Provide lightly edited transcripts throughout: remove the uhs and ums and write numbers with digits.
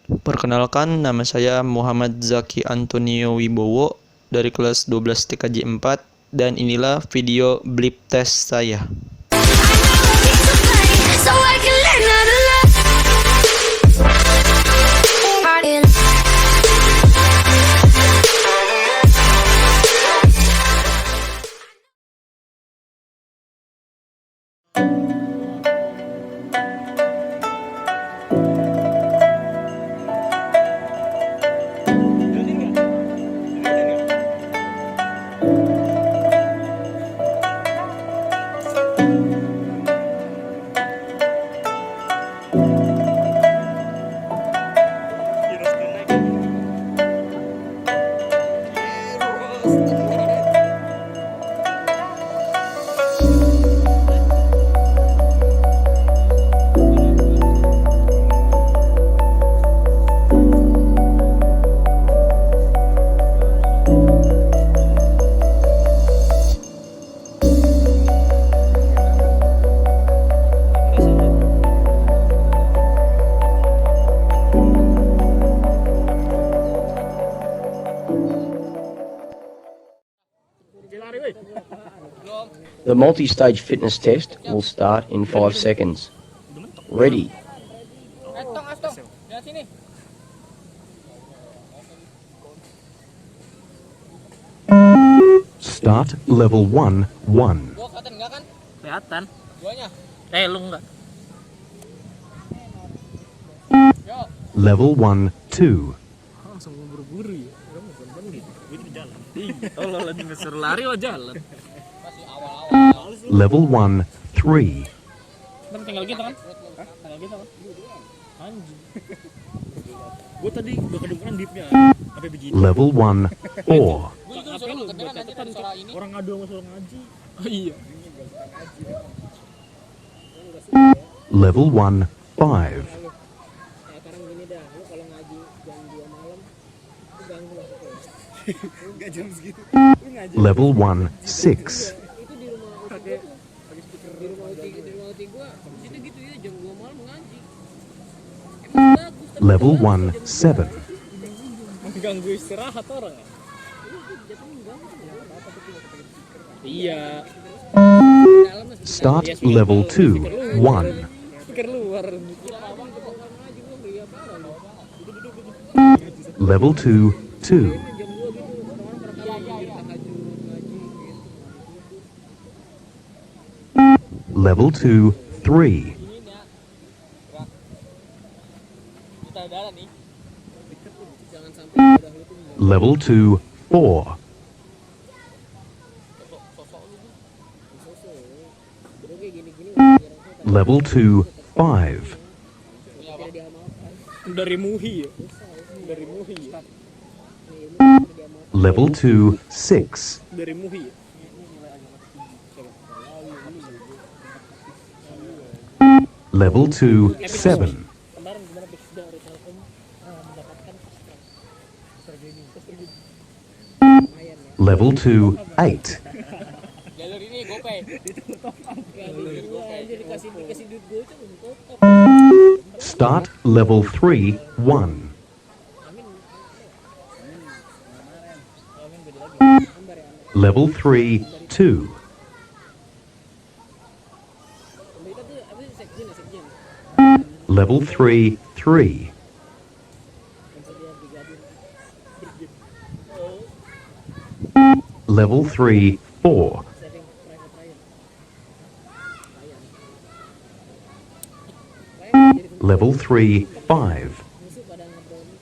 Perkenalkan, nama saya Muhammad Dzaky Antonio Wibowo dari kelas 12 TKJ 4 dan inilah video blip test saya. The multi-stage fitness test will start in 5 seconds. Ready. Start level 1, 1. Gua kelihatan enggak kan? Kelihatan. Guanya. Lu enggak. Yo. Level 1, 2. Langsung buru-buru ya. Kamu bukan bandit. Gue di jalan. Tolong lagi ngeser lari lo jalan. Masih awal-awal. Level 1, 3. Kan tinggal gitu kan? Hah? Tinggal gitu kan? Anjing. Gue tadi udah kedengeran dipnya. Sampai begini. Level 1, 4. Gua juga disuruh kedengeran nanti dari suara ini. Orang ngadu sama suara ngaji. Oh iya. Level 1, 5. Sekarang gini dah, lu kalau ngaji jam 2 malam, lu ganggu masuk ya. Enggak jam segitu. Level 1, 6. Itu di rumah uti gua tuh. Di rumah uti gua, situ gitu ya jam 2 malam ngaji. Emang bagus. Tapi Level jam 1, 7. Mengganggu istirahat orang ya? Iya. Start level 2, 1. Speaker luar. Level 2, 2. jam 2 gitu, orang-orang pada tahajud ngaji gitu. Level 2, 3. Kita dalam nih. Jangan sampai udah lu tuh Level 2, 4. bro kayak gini-gini Level 2, 5. kira diamalkan. Dari Muhi ya? Dari Muhi ya? Level 2, 6. Dari Muhi ya? Level 2, 7. Kemarin gimana Bix dari Telekom mendapatkan Level 2, 8. Jalur ini GoPay. Gua anjir dikasih duit gue tuh untuk Start level 3, 1. Level 3, 2. mereka tuh apa sih sekjen ya sekjen. Level 3, 3. Level 3, 4. Saving private Ryan. Level 3, 5. Musuh pada ngebrownie.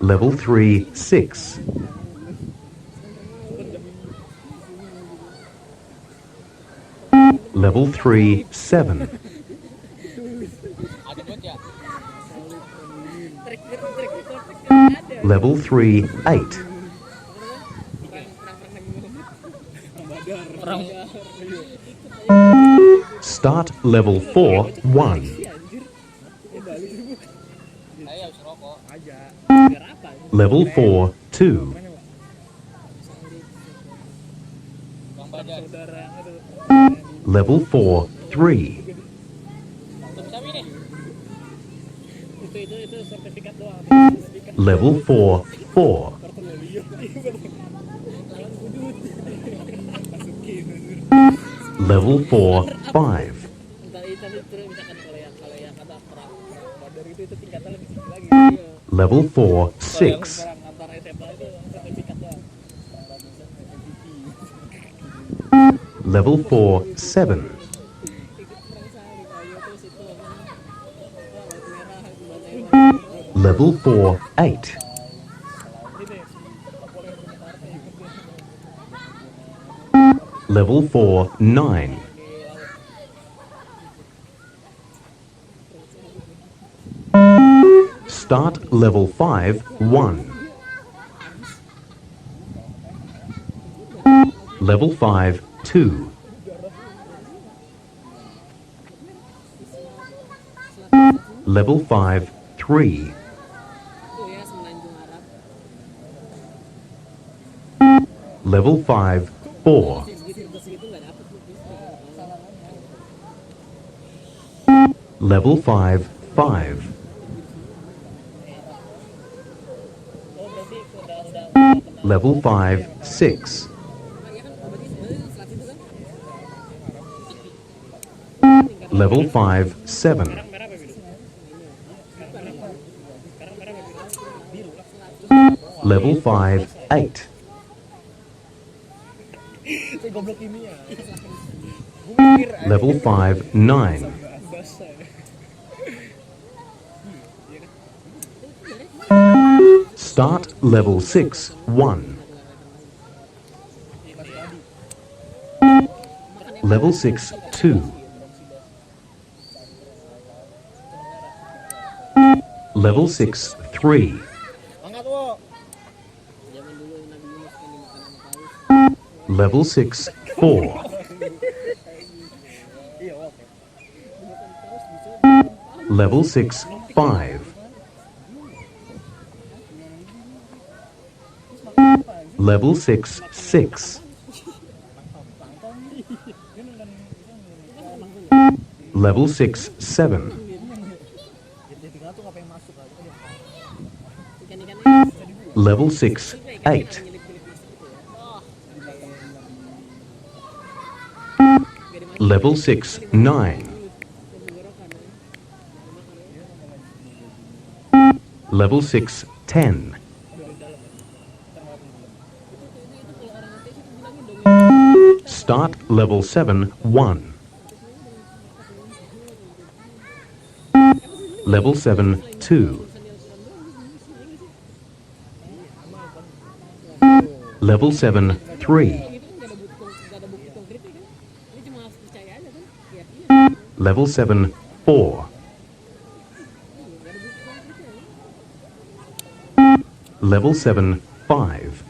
Level 3, 6. Level 3, 7. Ada bot ya? Trik ada. Level 3, 8. orang Start level 4, 1. Saya harus rokok. Level 4, 2. Bang Badan. Level 4, 3. nih. Itu sertifikat doang. Level 4, 4. Level 4, 5. Tapi misalkan kalau yang kata perang modern itu tingkatan lebih tinggi lagi. Level 4, 6. Perang antara SMA itu sertifikat doang. Level 4, 7. Level 4, 8. Level 4, 9. Start level 5, 1. Level 5, 2. Level 5, 3. Level 5, 4. Level 5, 5. Level 5, 6. Level 5, 7. Level 5, 8. Level 5, 9. Start level 6, 1. Level 6, 2. Level 6, 3. Level 6, 4. Level 6, 5. Level 6, 6. Level 6, 7. Level 6, 8. Level 6, 9. Level 6, 10. Start level 7, 1. Level 7, 2. Level 7, 3. Level 7, 4. Level 7, 5.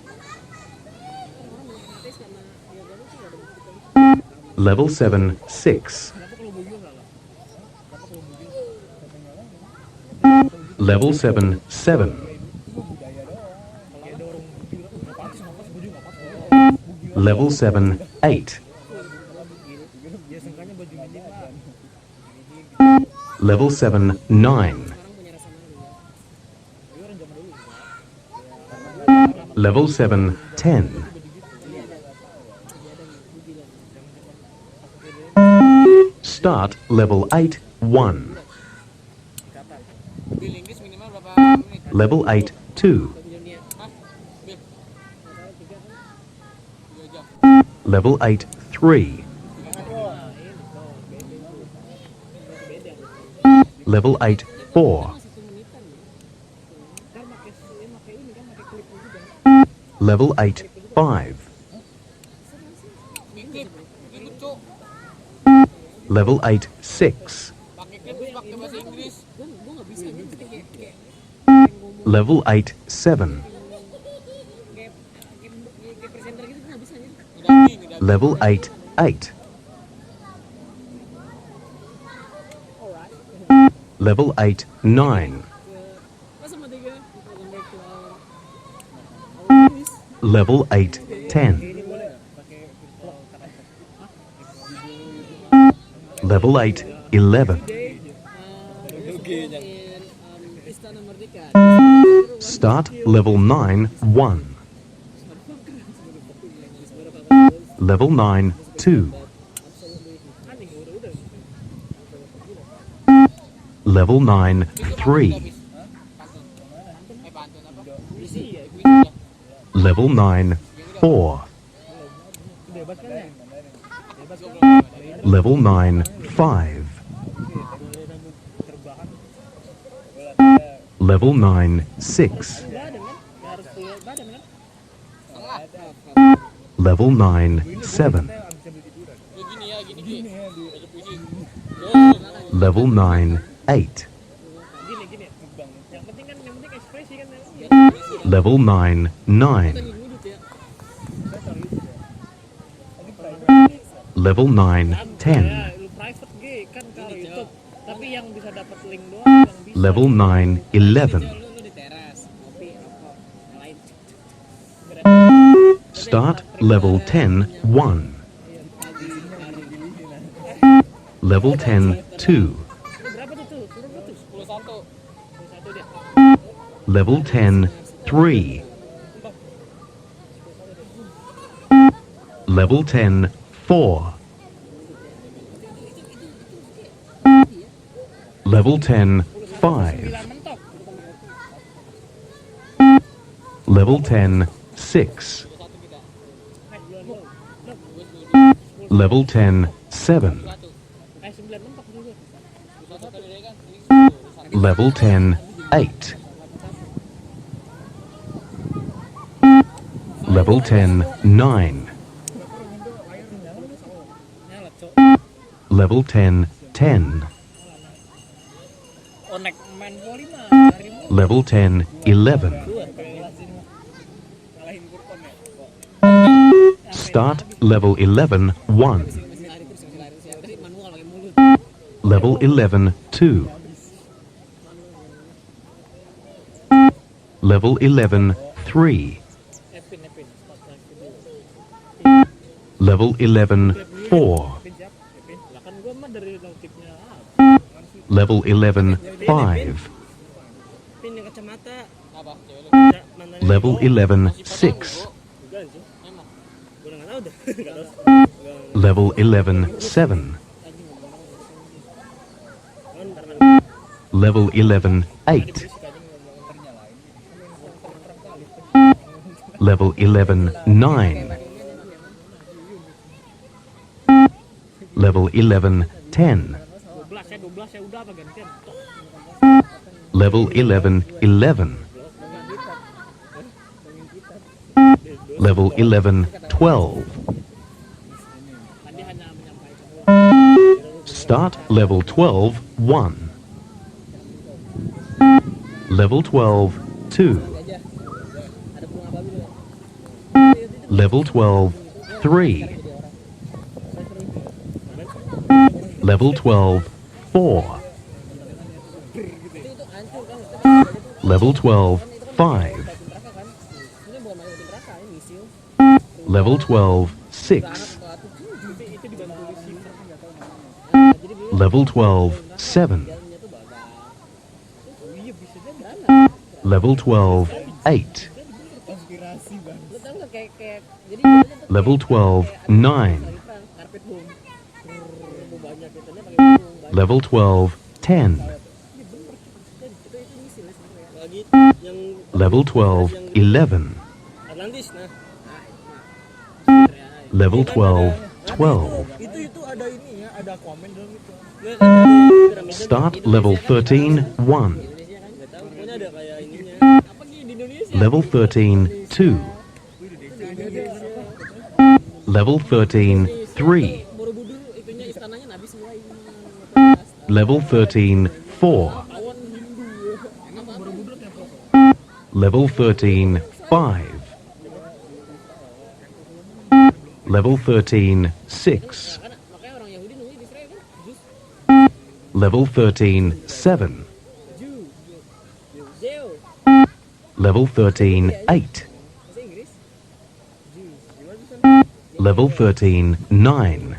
Level 7, 6. Level 7, 7. Level 7, 8. Level 7, 9. Level 7, 10. Start level 8, 1. Bil Inggris minimal berapa menit? Level 8, 2. Hah? Bil? 3 jam. Level 8, 3. Level 8, 4. Level 8, 5. Ikut, Cuk. Level 8, 6. Pakai klip terus pakai bahasa Inggris. Level 8, 7. Level 8, 8. Level 8, 9. Level 8, 10. Level 8, 11. ngomongin Istana Merdeka. Start level 9 1. Level 9 2. Level 9 3. Pantun apa? Level 9 4. Level 9 5. Level 9 6. Level 9 7. Gini ya, gini. Baca puisi. Level 9 8. Yang penting ekspresi kan. Level 9 9. Level 9 10. Lu private kan kalau YouTube. Tapi yang bisa dapat link doang yang bisa. Level 9 11. Lu di teras, ngopi, rokok, nyalain. Start level 10 1. Level 10 2. Berapa tuh? Suruh gua tuh. 11. 11 dia. Level 10 3. Level 10 4. Level 10 5. Mentok. Level 10 6. Level 10 7. 9 mentok juga. Level 10 8. Level 10 9. Level 10 10. Onek main poli mah. Level 10 11. Start level 11 1. Level 11 2. Level 11 3. Level 11 4. Lah kan gua mah dari notifnya. Level 11 5. Pin yang kacamata. Apa? Cewek lu. Level 11 6. Enggak sih. Emang. Gua enggak tahu deh. Level 11 7. Level 11 8. Level 11 9. Level 11 10. 12 ya udah apa gantian. Level 11 11. Level 11 12. Tadi hanya menyampaikan. Start level 12 1. Level 12 2. Level 12 3. Level 12 4. Level 12 5. Level 12 6. Level 12 7. Level 12 8. Level 12 9. Level 12 10. Level 12 11. Atlantis nah. Level 12 12. Itu ada ini ya, ada komen dalam itu. Start level 13 1. Pokoknya ada kayak ininya. Apa nih di Indonesia? Level 13 2. Level 13 3. Borobudur itunya istananya nabi semua ini. Level 13 4. Level 13 5. Level 13 6. Makanya orang Yahudi nunggu di Israel kan? Level 13 7. Zeo. Level 13 8. Bahasa Inggris. Level 13 9.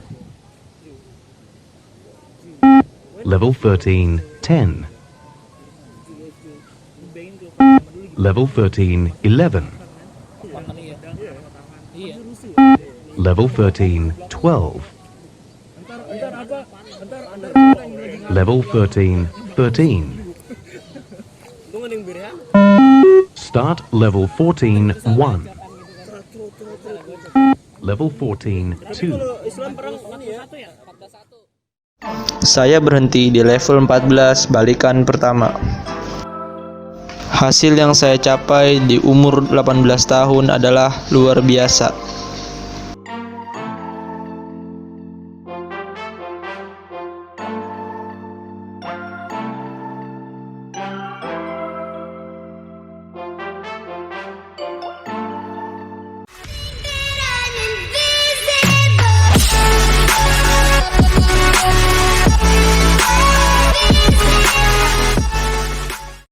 Level 13 10. Level 13, 11. Iya. Level 13, 12. Level 13, 13. Tunggu nih bir ya. Start level 14, 1. Level 14, 2. Islam perang ini ya. Saya berhenti di level 14 balikan pertama. Hasil yang saya capai di umur 18 tahun adalah luar biasa.